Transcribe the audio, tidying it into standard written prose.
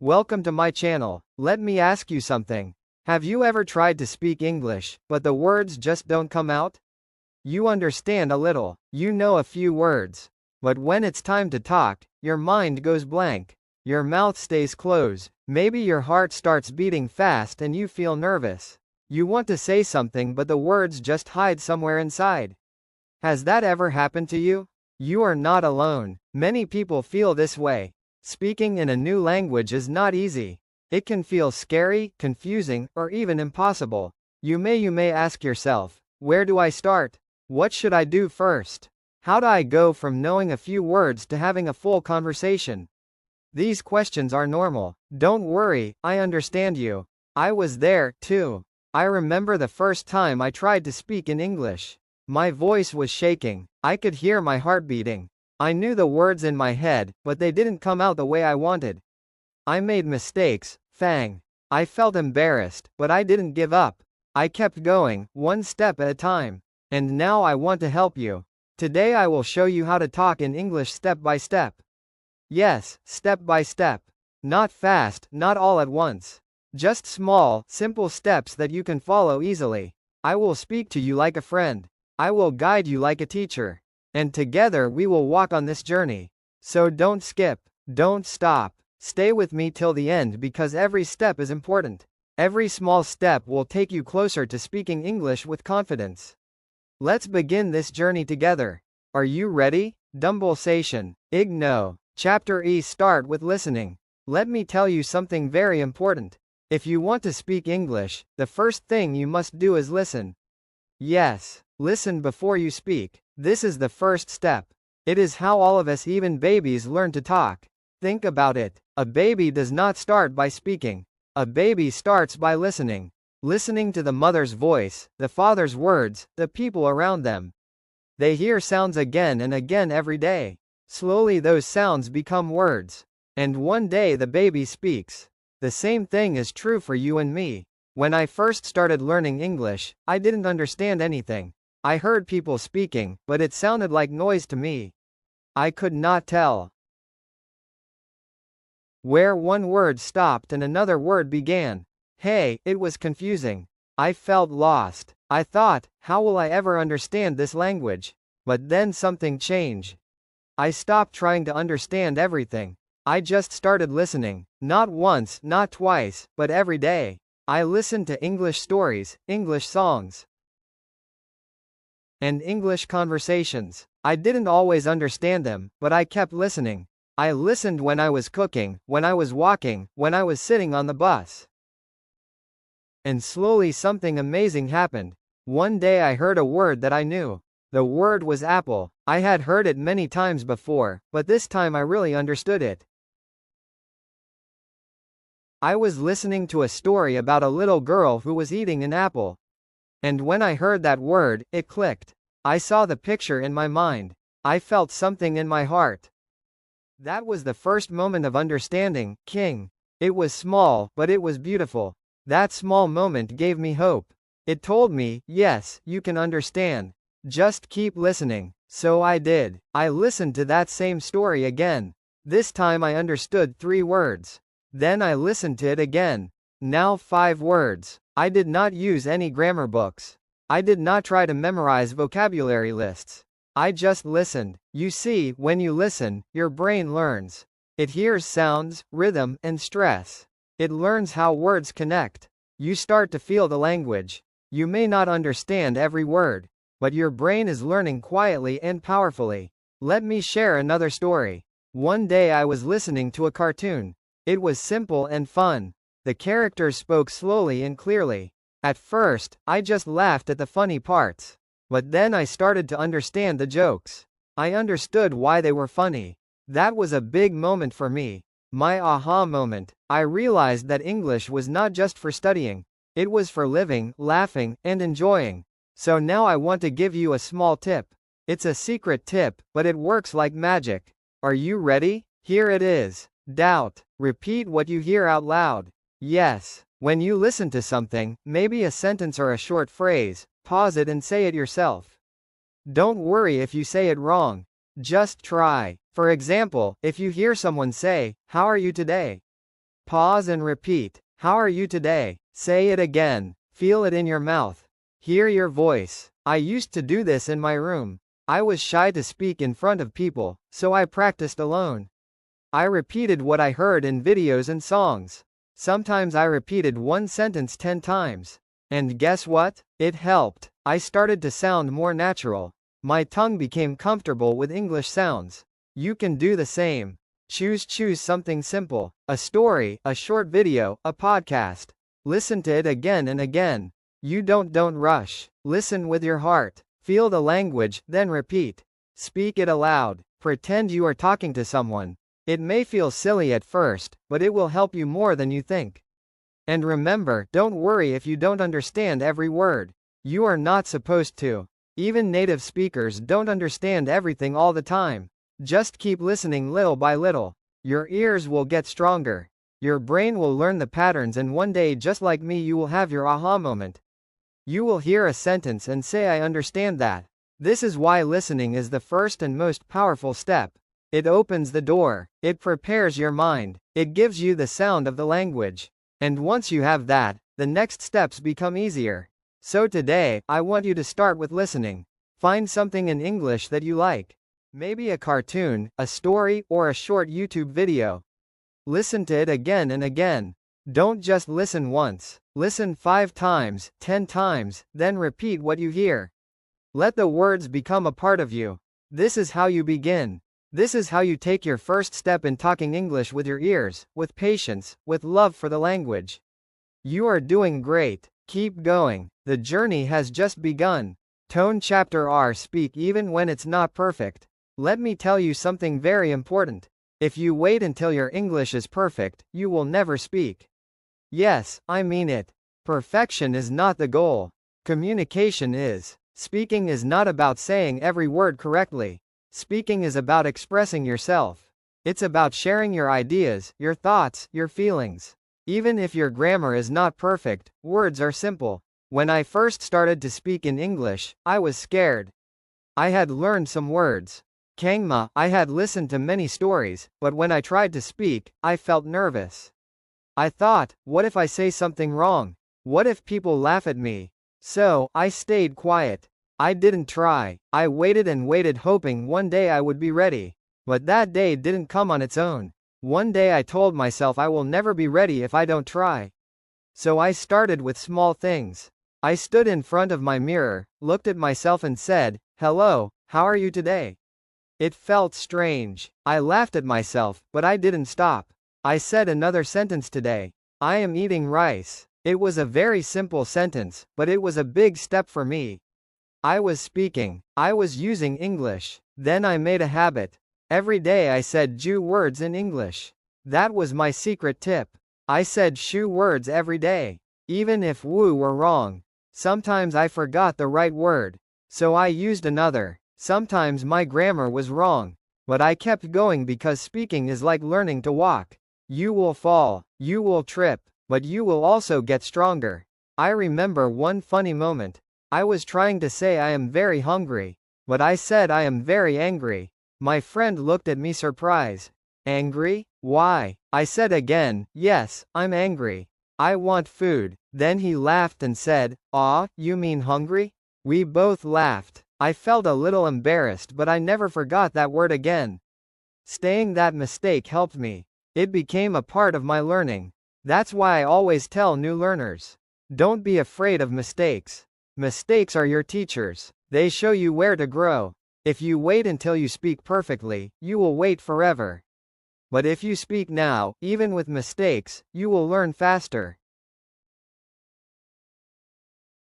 Welcome to my channel. Let me ask you something. Have you ever tried to speak English, but the words just don't come out? You understand a little, you know a few words. But when it's time to talk, your mind goes blank. Your mouth stays closed. Maybe your heart starts beating fast and you feel nervous. You want to say something but the words just hide somewhere inside. Has that ever happened to you? You are not alone. Many people feel this way. Speaking in a new language is not easy. It can feel scary, confusing, or even impossible. You may ask yourself, where do I start? What should I do first? How do I go from knowing a few words to having a full conversation? These questions are normal. Don't worry, I understand you. I was there, too. I remember the first time I tried to speak in English. My voice was shaking. I could hear my heart beating. I knew the words in my head, but they didn't come out the way I wanted. I made mistakes, Fang. I felt embarrassed, but I didn't give up. I kept going, one step at a time. And now I want to help you. Today I will show you how to talk in English step by step. Yes, step by step. Not fast, not all at once. Just small, simple steps that you can follow easily. I will speak to you like a friend. I will guide you like a teacher. And together we will walk on this journey. So don't skip. Don't stop. Stay with me till the end because every step is important. Every small step will take you closer to speaking English with confidence. Let's begin this journey together. Are you ready? Dumbulsation. Igno. Chapter E. Start with listening. Let me tell you something very important. If you want to speak English, the first thing you must do is listen. Yes, listen before you speak. This is the first step. It is how all of us, even babies, learn to talk. Think about it. A baby does not start by speaking. A baby starts by listening. Listening to the mother's voice, the father's words, the people around them. They hear sounds again and again every day. Slowly those sounds become words. And one day the baby speaks. The same thing is true for you and me. When I first started learning English, I didn't understand anything. I heard people speaking, but it sounded like noise to me. I could not tell where one word stopped and another word began. Hey, it was confusing. I felt lost. I thought, how will I ever understand this language? But then something changed. I stopped trying to understand everything. I just started listening. Not once, not twice, but every day. I listened to English stories, English songs, and English conversations. I didn't always understand them, but I kept listening. I listened when I was cooking, when I was walking, when I was sitting on the bus. And slowly something amazing happened. One day I heard a word that I knew. The word was apple. I had heard it many times before, but this time I really understood it. I was listening to a story about a little girl who was eating an apple. And when I heard that word, it clicked. I saw the picture in my mind. I felt something in my heart. That was the first moment of understanding, King. It was small, but it was beautiful. That small moment gave me hope. It told me, yes, you can understand. Just keep listening. So I did. I listened to that same story again. This time I understood 3 words. Then I listened to it again. Now 5 words. I did not use any grammar books. I did not try to memorize vocabulary lists. I just listened. You see, when you listen, your brain learns. It hears sounds, rhythm, and stress. It learns how words connect. You start to feel the language. You may not understand every word, but your brain is learning quietly and powerfully. Let me share another story. One day I was listening to a cartoon. It was simple and fun. The characters spoke slowly and clearly. At first, I just laughed at the funny parts. But then I started to understand the jokes. I understood why they were funny. That was a big moment for me. My aha moment. I realized that English was not just for studying. It was for living, laughing, and enjoying. So now I want to give you a small tip. It's a secret tip, but it works like magic. Are you ready? Here it is. Doubt. Repeat what you hear out loud. Yes. When you listen to something, maybe a sentence or a short phrase, pause it and say it yourself. Don't worry if you say it wrong. Just try. For example, if you hear someone say, "How are you today?" Pause and repeat. How are you today? Say it again. Feel it in your mouth. Hear your voice. I used to do this in my room. I was shy to speak in front of people, so I practiced alone. I repeated what I heard in videos and songs. Sometimes I repeated one sentence 10 times. And guess what? It helped. I started to sound more natural. My tongue became comfortable with English sounds. You can do the same. Choose something simple. A story, a short video, a podcast. Listen to it again and again. You don't rush. Listen with your heart. Feel the language, then repeat. Speak it aloud. Pretend you are talking to someone. It may feel silly at first, but it will help you more than you think. And remember, don't worry if you don't understand every word. You are not supposed to. Even native speakers don't understand everything all the time. Just keep listening little by little. Your ears will get stronger. Your brain will learn the patterns, and one day, just like me, you will have your aha moment. You will hear a sentence and say, I understand that. This is why listening is the first and most powerful step. It opens the door. It prepares your mind. It gives you the sound of the language. And once you have that, the next steps become easier. So today, I want you to start with listening. Find something in English that you like. Maybe a cartoon, a story, or a short YouTube video. Listen to it again and again. Don't just listen once. Listen 5 times, 10 times, then repeat what you hear. Let the words become a part of you. This is how you begin. This is how you take your first step in talking English with your ears, with patience, with love for the language. You are doing great. Keep going. The journey has just begun. Tone chapter R. Speak even when it's not perfect. Let me tell you something very important. If you wait until your English is perfect, you will never speak. Yes, I mean it. Perfection is not the goal. Communication is. Speaking is not about saying every word correctly. Speaking is about expressing yourself. It's about sharing your ideas, your thoughts, your feelings. Even if your grammar is not perfect, words are simple. When I first started to speak in English, I was scared. I had learned some words. Kangma, I had listened to many stories, but when I tried to speak, I felt nervous. I thought, what if I say something wrong? What if people laugh at me? So, I stayed quiet. I didn't try. I waited and waited, hoping one day I would be ready. But that day didn't come on its own. One day I told myself I will never be ready if I don't try. So I started with small things. I stood in front of my mirror, looked at myself and said, "Hello, how are you today?" It felt strange. I laughed at myself, but I didn't stop. I said another sentence today. I am eating rice. It was a very simple sentence, but it was a big step for me. I was speaking. I was using English. Then I made a habit. Every day I said Jew words in English. That was my secret tip. I said shoe words every day. Even if woo were wrong. Sometimes I forgot the right word. So I used another. Sometimes my grammar was wrong. But I kept going because speaking is like learning to walk. You will fall. You will trip. But you will also get stronger. I remember one funny moment. I was trying to say I am very hungry. But I said I am very angry. My friend looked at me surprised. Angry? Why? I said again, yes, I'm angry. I want food. Then he laughed and said, "Aw, you mean hungry?" We both laughed. I felt a little embarrassed, but I never forgot that word again. Staying that mistake helped me. It became a part of my learning. That's why I always tell new learners. Don't be afraid of mistakes. Mistakes are your teachers. They show you where to grow. If you wait until you speak perfectly, you will wait forever. But if you speak now, even with mistakes, you will learn faster.